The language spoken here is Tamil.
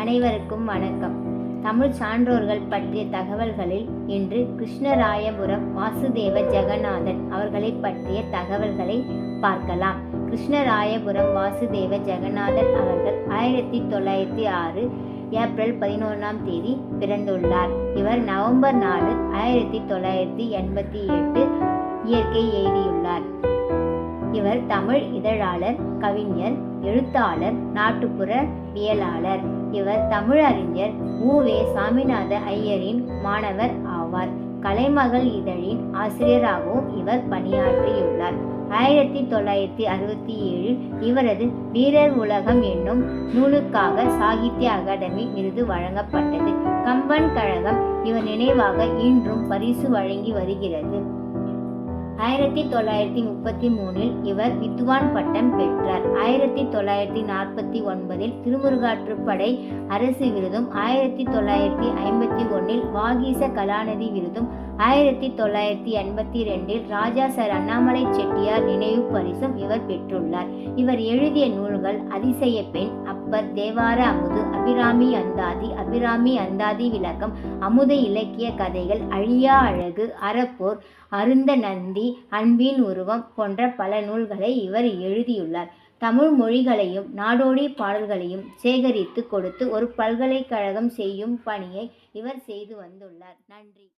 அனைவருக்கும் வணக்கம். தமிழ் சான்றோர்கள் பற்றிய தகவல்களில் இன்று கிருஷ்ணராயபுரம் வாசுதேவ ஜெகநாதன் அவர்களை பற்றிய தகவல்களை பார்க்கலாம். கிருஷ்ணராயபுரம் வாசுதேவ ஜெகநாதன் அவர்கள் 1906 ஏப்ரல் 11 பிறந்துள்ளார். இவர் நவம்பர் 4 1988 இயற்கை எய்தியுள்ளார். இவர் தமிழ் இதழாளர், கவிஞர், எழுத்தாளர், நாட்டுப்புறவியலாளர். இவர் தமிழறிஞர் உ.வே. சாமிநாத ஐயரின் மாணவர் ஆவார். கலைமகள் இதழின் ஆசிரியராகவும் இவர் பணியாற்றியுள்ளார். 1967 இவரது வீரர் உலகம் என்னும் நூலுக்காக சாகித்ய அகாடமி விருது வழங்கப்பட்டது. கம்பன் கழகம் இவர் நினைவாக இன்றும் பரிசு வழங்கி வருகிறது. 1933 இவர் வித்வான் பட்டம் பெற்றார். 1949 திருமுருகாற்றுப்படை அரசு விருதும், 1951 வாகீச கலாநிதி விருதும், 1982 ராஜா சர் அண்ணாமலை செட்டியார் நினைவு பரிசும் இவர் பெற்றுள்ளார். இவர் எழுதிய நூல்கள் அதிசய பெண், அப்பர், தேவார அமுது, அபிராமி அந்தாதி விளக்கம், அமுத இலக்கிய கதைகள், அழியா அழகு, அறப்போர், அருந்த நந்தி, அன்பின் உருவம் போன்ற பல நூல்களை இவர் எழுதியுள்ளார். தமிழ் மொழிகளையும் நாடோடி பாடல்களையும் சேகரித்து கொடுத்து ஒரு பல்கலைக்கழகம் செய்யும் பணியை இவர் செய்து வந்துள்ளார். நன்றி.